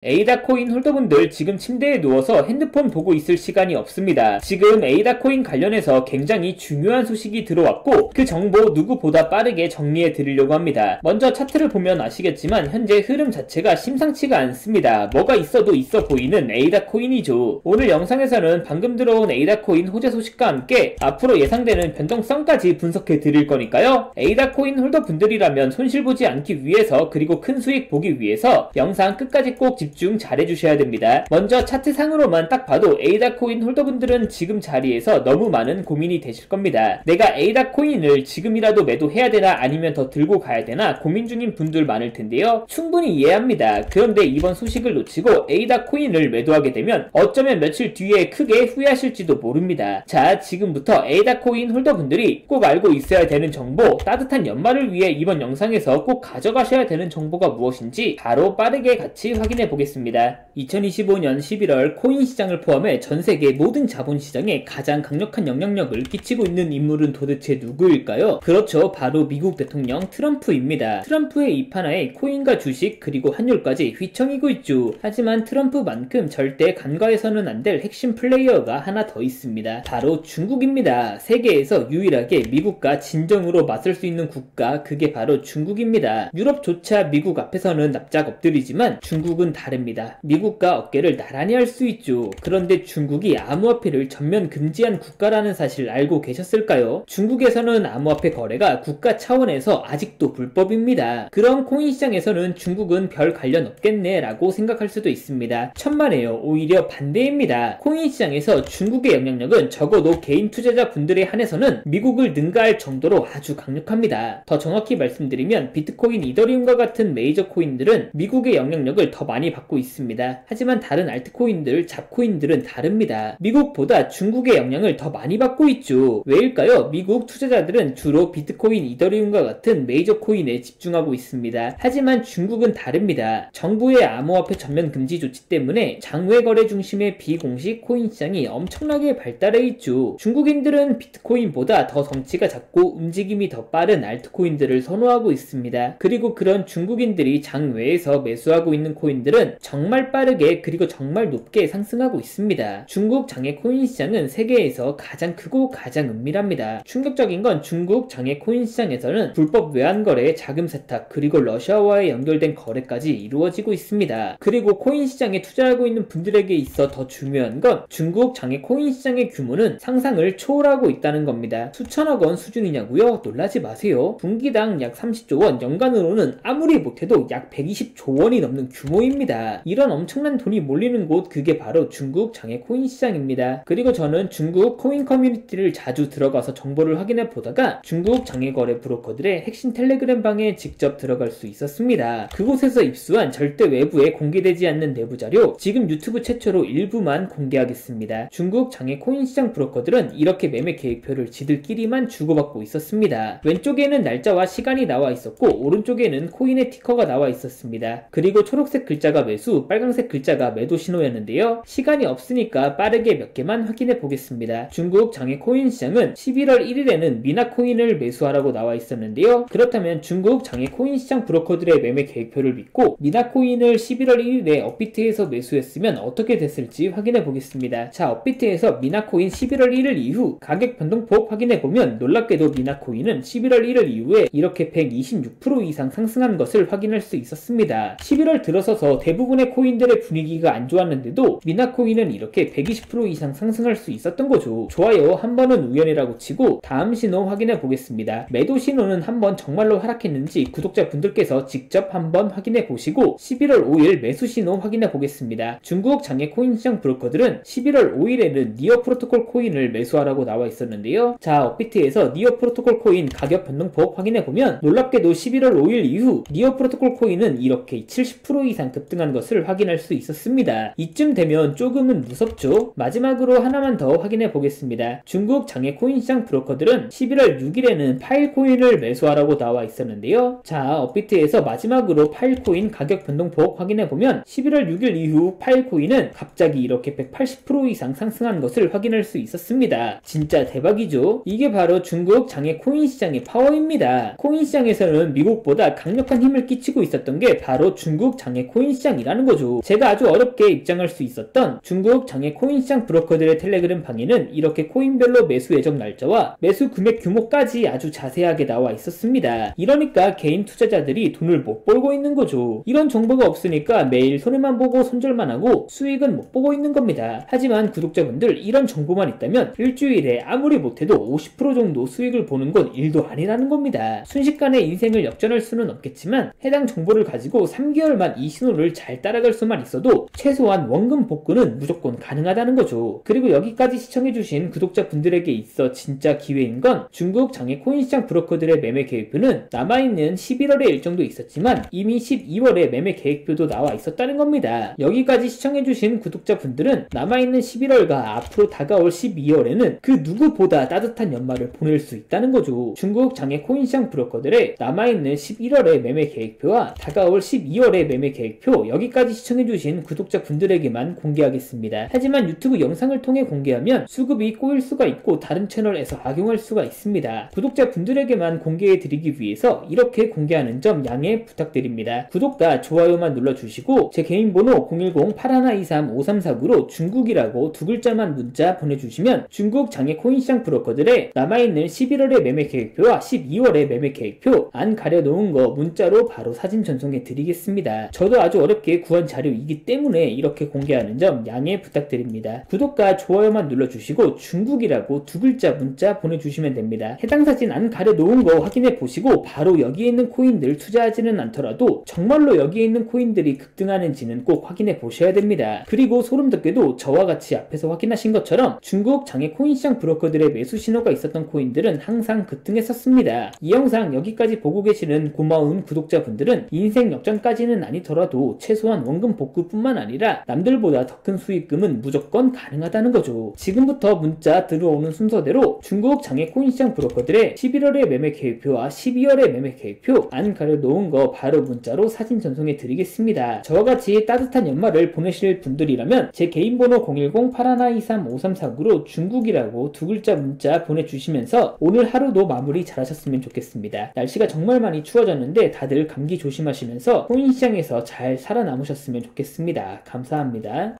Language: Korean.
에이다 코인 홀더분들 지금 침대에 누워서 핸드폰 보고 있을 시간이 없습니다. 지금 에이다 코인 관련해서 굉장히 중요한 소식이 들어왔고 그 정보 누구보다 빠르게 정리해 드리려고 합니다. 먼저 차트를 보면 아시겠지만 현재 흐름 자체가 심상치가 않습니다. 뭐가 있어도 있어 보이는 에이다 코인이죠. 오늘 영상에서는 방금 들어온 에이다 코인 호재 소식과 함께 앞으로 예상되는 변동성까지 분석해 드릴 거니까요. 에이다 코인 홀더분들이라면 손실 보지 않기 위해서 그리고 큰 수익 보기 위해서 영상 끝까지 꼭 집중 잘해주셔야 됩니다. 먼저 차트상으로만 딱 봐도 에이다 코인 홀더분들은 지금 자리에서 너무 많은 고민이 되실 겁니다. 내가 에이다 코인을 지금이라도 매도해야 되나 아니면 더 들고 가야 되나 고민 중인 분들 많을 텐데요. 충분히 이해합니다. 그런데 이번 소식을 놓치고 에이다 코인을 매도하게 되면 어쩌면 며칠 뒤에 크게 후회하실지도 모릅니다. 자, 지금부터 에이다 코인 홀더분들이 꼭 알고 있어야 되는 정보, 따뜻한 연말을 위해 이번 영상에서 꼭 가져가셔야 되는 정보가 무엇인지 바로 빠르게 같이 확인해 보겠습니다. 2025년 11월 코인 시장을 포함해 전 세계 모든 자본시장에 가장 강력한 영향력을 끼치고 있는 인물은 도대체 누구일까요? 그렇죠, 바로 미국 대통령 트럼프입니다. 트럼프의 입 하나에 코인과 주식 그리고 환율까지 휘청이고 있죠. 하지만 트럼프만큼 절대 간과해서는 안 될 핵심 플레이어가 하나 더 있습니다. 바로 중국입니다. 세계에서 유일하게 미국과 진정으로 맞설 수 있는 국가, 그게 바로 중국입니다. 유럽조차 미국 앞에서는 납작 엎드리지만 중국은 다릅니다. 미국과 어깨를 나란히 할 수 있죠. 그런데 중국이 암호화폐를 전면 금지한 국가라는 사실 알고 계셨을까요? 중국에서는 암호화폐 거래가 국가 차원에서 아직도 불법입니다. 그럼 코인 시장에서는 중국은 별 관련 없겠네 라고 생각할 수도 있습니다. 천만에요. 오히려 반대입니다. 코인 시장에서 중국의 영향력은 적어도 개인 투자자 분들에 한해서는 미국을 능가할 정도로 아주 강력합니다. 더 정확히 말씀드리면 비트코인, 이더리움과 같은 메이저 코인들은 미국의 영향력을 더 많이 받고 있습니다. 하지만 다른 알트코인들, 잡코인들은 다릅니다. 미국보다 중국의 영향을 더 많이 받고 있죠. 왜일까요? 미국 투자자들은 주로 비트코인, 이더리움과 같은 메이저 코인에 집중하고 있습니다. 하지만 중국은 다릅니다. 정부의 암호화폐 전면 금지 조치 때문에 장외 거래 중심의 비공식 코인 시장이 엄청나게 발달해 있죠. 중국인들은 비트코인보다 더 덩치가 작고 움직임이 더 빠른 알트코인들을 선호하고 있습니다. 그리고 그런 중국인들이 장외에서 매수하고 있는 코인들은 정말 빠르게 그리고 정말 높게 상승하고 있습니다. 중국 장외 코인 시장은 세계에서 가장 크고 가장 은밀합니다. 충격적인 건 중국 장외 코인 시장에서는 불법 외환 거래, 자금 세탁, 그리고 러시아와의 연결된 거래까지 이루어지고 있습니다. 그리고 코인 시장에 투자하고 있는 분들에게 있어 더 중요한 건 중국 장외 코인 시장의 규모는 상상을 초월하고 있다는 겁니다. 수천억 원 수준이냐고요? 놀라지 마세요. 분기당 약 30조 원, 연간으로는 아무리 못해도 약 120조 원이 넘는 규모입니다. 이런 엄청난 돈이 몰리는 곳, 그게 바로 중국 장외 코인 시장입니다. 그리고 저는 중국 코인 커뮤니티를 자주 들어가서 정보를 확인해 보다가 중국 장외 거래 브로커들의 핵심 텔레그램 방에 직접 들어갈 수 있었습니다. 그곳에서 입수한 절대 외부에 공개되지 않는 내부 자료, 지금 유튜브 최초로 일부만 공개하겠습니다. 중국 장외 코인 시장 브로커들은 이렇게 매매 계획표를 지들끼리만 주고받고 있었습니다. 왼쪽에는 날짜와 시간이 나와 있었고 오른쪽에는 코인의 티커가 나와 있었습니다. 그리고 초록색 글자가 매수, 빨간색 글자가 매도 신호였는데요. 시간이 없으니까 빠르게 몇 개만 확인해 보겠습니다. 중국 장외 코인 시장은 11월 1일에는 미나코인을 매수하라고 나와 있었는데요. 그렇다면 중국 장외 코인 시장 브로커들의 매매 계획표를 믿고 미나코인을 11월 1일에 업비트에서 매수했으면 어떻게 됐을지 확인해 보겠습니다. 자, 업비트에서 미나코인 11월 1일 이후 가격 변동폭 확인해 보면 놀랍게도 미나코인은 11월 1일 이후에 이렇게 126% 이상 상승한 것을 확인할 수 있었습니다. 11월 들어서서 대부분의 코인들의 분위기가 안 좋았는데도 미나코인은 이렇게 120% 이상 상승할 수 있었던 거죠. 좋아요. 한 번은 우연이라고 치고 다음 신호 확인해 보겠습니다. 매도 신호는 한번 정말로 하락했는지 구독자분들께서 직접 한번 확인해 보시고 11월 5일 매수 신호 확인해 보겠습니다. 중국 장외 코인 시장 브로커들은 11월 5일에는 니어 프로토콜 코인을 매수하라고 나와 있었는데요. 자, 업비트에서 니어 프로토콜 코인 가격 변동폭 확인해 보면 놀랍게도 11월 5일 이후 니어 프로토콜 코인은 이렇게 70% 이상 급등한 것을 확인할 수 있었습니다. 이쯤 되면 조금은 무섭죠? 마지막으로 하나만 더 확인해 보겠습니다. 중국 장외 코인 시장 브로커들은 11월 6일에는 파일코인을 매수하라고 나와 있었는데요. 자, 업비트에서 마지막으로 파일코인 가격 변동폭 확인해 보면 11월 6일 이후 파일코인은 갑자기 이렇게 180% 이상 상승한 것을 확인할 수 있었습니다. 진짜 대박이죠? 이게 바로 중국 장외 코인 시장의 파워입니다. 코인 시장에서는 미국보다 강력한 힘을 끼치고 있었던 게 바로 중국 장외 코인 시장 코인시장이라는 거죠. 제가 아주 어렵게 입장할 수 있었던 중국 장외 코인시장 브로커들의 텔레그램 방에는 이렇게 코인별로 매수 예정 날짜와 매수 금액 규모까지 아주 자세하게 나와 있었습니다. 이러니까 개인 투자자들이 돈을 못 벌고 있는 거죠. 이런 정보가 없으니까 매일 손해만 보고 손절만 하고 수익은 못 보고 있는 겁니다. 하지만 구독자분들, 이런 정보만 있다면 일주일에 아무리 못해도 50% 정도 수익을 보는 건 일도 아니라는 겁니다. 순식간에 인생을 역전할 수는 없겠지만 해당 정보를 가지고 3개월만 이 신호를 잘 따라갈 수만 있어도 최소한 원금 복구는 무조건 가능하다는 거죠. 그리고 여기까지 시청해주신 구독자분들에게 있어 진짜 기회인 건 중국 장외 코인시장 브로커들의 매매 계획표는 남아있는 11월의 일정도 있었지만 이미 12월에 매매 계획표도 나와 있었다는 겁니다. 여기까지 시청해주신 구독자분들은 남아있는 11월과 앞으로 다가올 12월에는 그 누구보다 따뜻한 연말을 보낼 수 있다는 거죠. 중국 장외 코인시장 브로커들의 남아있는 11월의 매매 계획표와 다가올 12월의 매매 계획표, 여기까지 시청해주신 구독자분들에게만 공개하겠습니다. 하지만 유튜브 영상을 통해 공개하면 수급이 꼬일 수가 있고 다른 채널에서 악용할 수가 있습니다. 구독자분들에게만 공개해드리기 위해서 이렇게 공개하는 점 양해 부탁드립니다. 구독과 좋아요만 눌러주시고 제 개인 번호 010-8123-5349로 중국이라고 두 글자만 문자 보내주시면 중국 장외 코인시장 브로커들의 남아있는 11월의 매매 계획표와 12월의 매매 계획표 안 가려놓은 거 문자로 바로 사진 전송해 드리겠습니다. 저도 아주 어렵게 구한 자료이기 때문에 이렇게 공개하는 점 양해 부탁드립니다. 구독과 좋아요만 눌러주시고 중국이라고 두 글자 문자 보내주시면 됩니다. 해당 사진 안 가려놓은 거 확인해 보시고 바로 여기에 있는 코인들 투자하지는 않더라도 정말로 여기에 있는 코인들이 급등하는지는 꼭 확인해 보셔야 됩니다. 그리고 소름돋게도 저와 같이 앞에서 확인하신 것처럼 중국 장외 코인시장 브로커들의 매수 신호가 있었던 코인들은 항상 급등했었습니다. 이 영상 여기까지 보고 계시는 고마운 구독자분들은 인생 역전까지는 아니더라도 최소한 원금 복구뿐만 아니라 남들보다 더 큰 수익금은 무조건 가능하다는 거죠. 지금부터 문자 들어오는 순서대로 중국 장외 코인시장 브로커들의 11월의 매매 계획표와 12월의 매매 계획표 안 가려놓은 거 바로 문자로 사진 전송해 드리겠습니다. 저와 같이 따뜻한 연말을 보내실 분들이라면 제 개인 번호 010-8123-5349로 중국이라고 두 글자 문자 보내주시면서 오늘 하루도 마무리 잘하셨으면 좋겠습니다. 날씨가 정말 많이 추워졌는데 다들 감기 조심하시면서 코인시장에서 잘 살아남으셨으면 좋겠습니다. 감사합니다.